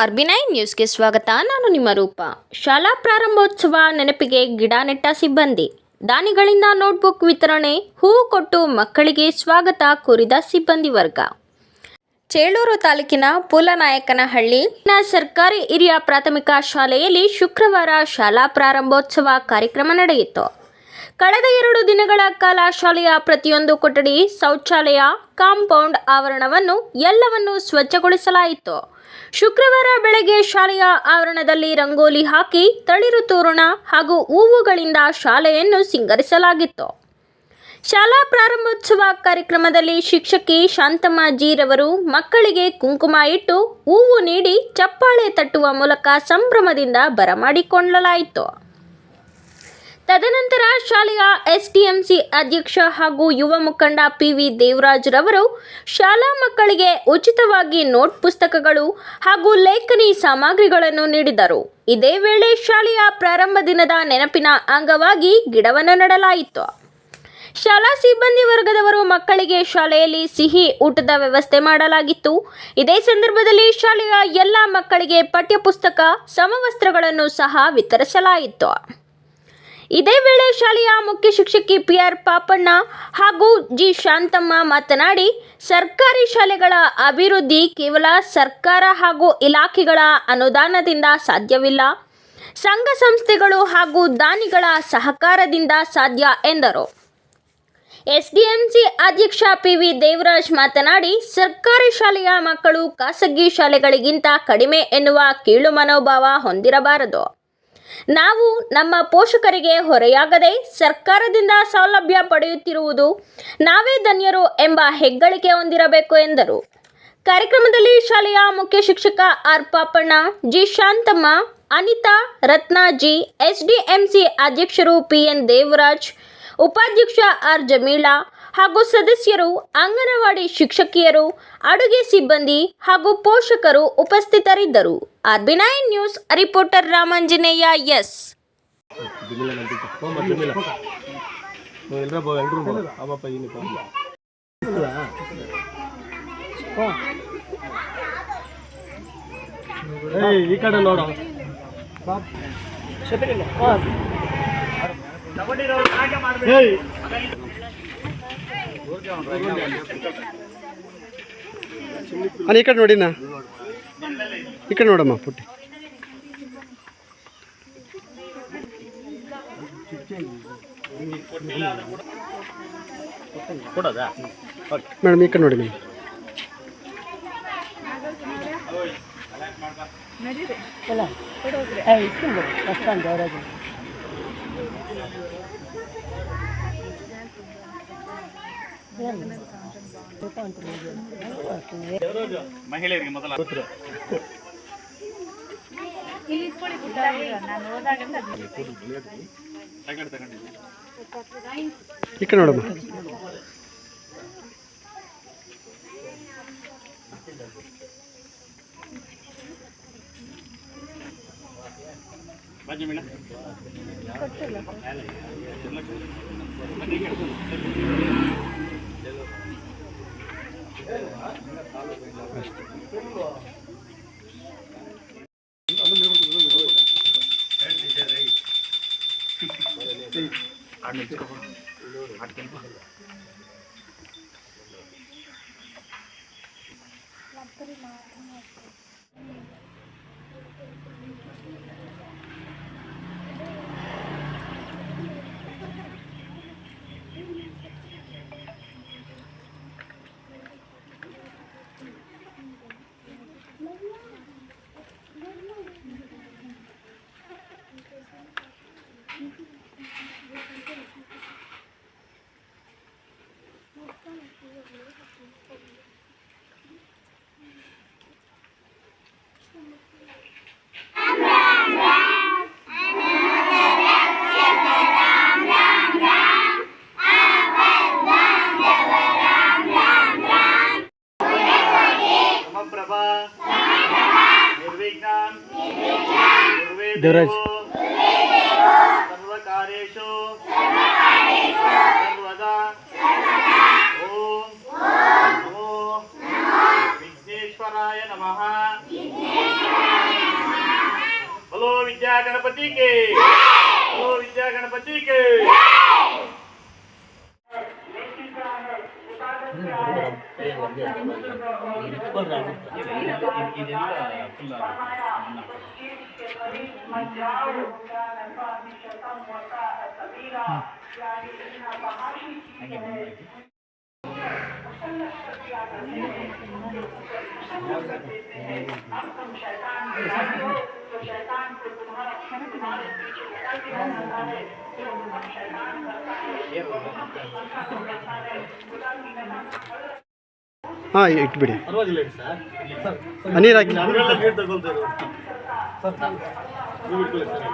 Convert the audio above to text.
RB9 ನ್ಯೂಸ್ಗೆ ಸ್ವಾಗತ. ನಾನು ನಿಮ್ಮ ರೂಪ. ಶಾಲಾ ಪ್ರಾರಂಭೋತ್ಸವ ನೆನಪಿಗೆ ಗಿಡ ನೆಟ್ಟ ಸಿಬ್ಬಂದಿ. ದಾನಿಗಳಿಂದ ನೋಟ್ಬುಕ್ ವಿತರಣೆ, ಹೂವು ಕೊಟ್ಟು ಮಕ್ಕಳಿಗೆ ಸ್ವಾಗತ ಕೋರಿದ ಸಿಬ್ಬಂದಿ ವರ್ಗ. ಚೇಳೂರು ತಾಲೂಕಿನ ಪೂಲನಾಯಕನಹಳ್ಳಿ ಸರ್ಕಾರಿ ಹಿರಿಯ ಪ್ರಾಥಮಿಕ ಶಾಲೆಯಲ್ಲಿ ಶುಕ್ರವಾರ ಶಾಲಾ ಪ್ರಾರಂಭೋತ್ಸವ ಕಾರ್ಯಕ್ರಮ ನಡೆಯಿತು. ಕಳೆದ 2 ದಿನಗಳ ಕಾಲ ಶಾಲೆಯ ಪ್ರತಿಯೊಂದು ಕೊಠಡಿ, ಶೌಚಾಲಯ, ಕಾಂಪೌಂಡ್ ಆವರಣವನ್ನು ಎಲ್ಲವನ್ನೂ ಸ್ವಚ್ಛಗೊಳಿಸಲಾಯಿತು. ಶುಕ್ರವಾರ ಬೆಳಗ್ಗೆ ಶಾಲೆಯ ಆವರಣದಲ್ಲಿ ರಂಗೋಲಿ ಹಾಕಿ ತಳಿರು ತೋರಣ ಹಾಗೂ ಹೂವುಗಳಿಂದ ಶಾಲೆಯನ್ನು ಸಿಂಗರಿಸಲಾಗಿತ್ತು. ಶಾಲಾ ಪ್ರಾರಂಭೋತ್ಸವ ಕಾರ್ಯಕ್ರಮದಲ್ಲಿ ಶಿಕ್ಷಕಿ ಶಾಂತಮ್ಮ ಜೀರವರು ಮಕ್ಕಳಿಗೆ ಕುಂಕುಮ ಇಟ್ಟು ಹೂವು ನೀಡಿ ಚಪ್ಪಾಳೆ ತಟ್ಟುವ ಮೂಲಕ ಸಂಭ್ರಮದಿಂದ ಬರಮಾಡಿಕೊಳ್ಳಲಾಯಿತು. ತದನಂತರ ಶಾಲೆಯ ಎಸ್ಡಿಎಂಸಿ ಅಧ್ಯಕ್ಷ ಹಾಗೂ ಯುವ ಮುಖಂಡ PV ದೇವರಾಜ್ ರವರು ಶಾಲಾ ಮಕ್ಕಳಿಗೆ ಉಚಿತವಾಗಿ ನೋಟ್ ಪುಸ್ತಕಗಳು ಹಾಗೂ ಲೇಖನಿ ಸಾಮಗ್ರಿಗಳನ್ನು ನೀಡಿದರು. ಇದೇ ವೇಳೆ ಶಾಲೆಯ ಪ್ರಾರಂಭ ದಿನದ ನೆನಪಿನ ಅಂಗವಾಗಿ ಗಿಡವನ್ನು ನೆಡಲಾಯಿತು. ಶಾಲಾ ಸಿಬ್ಬಂದಿ ವರ್ಗದವರು ಮಕ್ಕಳಿಗೆ ಶಾಲೆಯಲ್ಲಿ ಸಿಹಿ ಊಟದ ವ್ಯವಸ್ಥೆ ಮಾಡಲಾಗಿತ್ತು. ಇದೇ ಸಂದರ್ಭದಲ್ಲಿ ಶಾಲೆಯ ಎಲ್ಲ ಮಕ್ಕಳಿಗೆ ಪಠ್ಯಪುಸ್ತಕ, ಸಮವಸ್ತ್ರಗಳನ್ನು ಸಹ ವಿತರಿಸಲಾಯಿತು. ಇದೇ ವೇಳೆ ಶಾಲೆಯ ಮುಖ್ಯ ಶಿಕ್ಷಕಿ PR ಪಾಪಣ್ಣ ಹಾಗೂ G ಶಾಂತಮ್ಮ ಮಾತನಾಡಿ, ಸರ್ಕಾರಿ ಶಾಲೆಗಳ ಅಭಿವೃದ್ಧಿ ಕೇವಲ ಸರ್ಕಾರ ಹಾಗೂ ಇಲಾಖೆಗಳ ಅನುದಾನದಿಂದ ಸಾಧ್ಯವಿಲ್ಲ, ಸಂಘ ಸಂಸ್ಥೆಗಳು ಹಾಗೂ ದಾನಿಗಳ ಸಹಕಾರದಿಂದ ಸಾಧ್ಯ ಎಂದರು. SDMC ಅಧ್ಯಕ್ಷ PV ದೇವರಾಜ್ ಮಾತನಾಡಿ, ಸರ್ಕಾರಿ ಶಾಲೆಯ ಮಕ್ಕಳು ಖಾಸಗಿ ಶಾಲೆಗಳಿಗಿಂತ ಕಡಿಮೆ ಎನ್ನುವ ಕೀಳು ಮನೋಭಾವ ಹೊಂದಿರಬಾರದು. ನಾವು ನಮ್ಮ ಪೋಷಕರಿಗೆ ಹೊರೆಯಾಗದೆ ಸರ್ಕಾರದಿಂದ ಸೌಲಭ್ಯ ಪಡೆಯುತ್ತಿರುವುದು ನಾವೇ ಧನ್ಯರು ಎಂಬ ಹೆಗ್ಗಳಿಕೆ ಹೊಂದಿರಬೇಕು ಎಂದರು. ಕಾರ್ಯಕ್ರಮದಲ್ಲಿ ಶಾಲೆಯ ಮುಖ್ಯ ಶಿಕ್ಷಕ R ಪಾಪಣ್ಣ, G ಶಾಂತಮ್ಮ, ಅನಿತಾ, ರತ್ನಾ G, SDMC ಅಧ್ಯಕ್ಷರು PN ದೇವರಾಜ್, ಉಪಾಧ್ಯಕ್ಷ R ಜಮೀಳಾ ಹಾಗೂ ಸದಸ್ಯರು, ಅಂಗನವಾಡಿ ಶಿಕ್ಷಕಿಯರು, ಅಡುಗೆ ಸಿಬ್ಬಂದಿ ಹಾಗೂ ಪೋಷಕರು ಉಪಸ್ಥಿತರಿದ್ದರು. RB9 news reporter Ramanjaneya S. ಈ ಕಡೆ ನೋಡ ಈ ಕಡೆ ನೋಡಿನಾ, ಈ ಕಡೆ ನೋಡಮ್ಮ ಪುಟ್ಟಿ. ಮೇಡಮ್ ಈ ಕಡೆ ನೋಡಿ ಮೇಡಮ್. ಮಹಿಳೆಯರಿಗೆ ಮೊದಲ ಈ ಕಡೆ ನೋಡಮ್ಮ. ಬಾಜಿ ಮೇಡ ದೇವರಾಜ್ ಸರ್ವಕಾರ್ಯೇಷು ಸರ್ವದಾ ಓಂ ನಮೋ ವಿಘ್ನೇಶ್ವರಾಯ ನಮಃ. बोलो विद्या गणपति के, बोलो विद्या गणपति के। ಹಾಂ ಇಟ್ಬಿಡಿ ಪರವಾಗಿಲ್ಲ ಸರ್, ನೀರು ಹಾಕಿ ನೀರು ತಗೊಳ್ತಾರೆ ಸರ್, ನೀವು ಇಟ್ಕೊಳ್ಳಿ ಸರ್.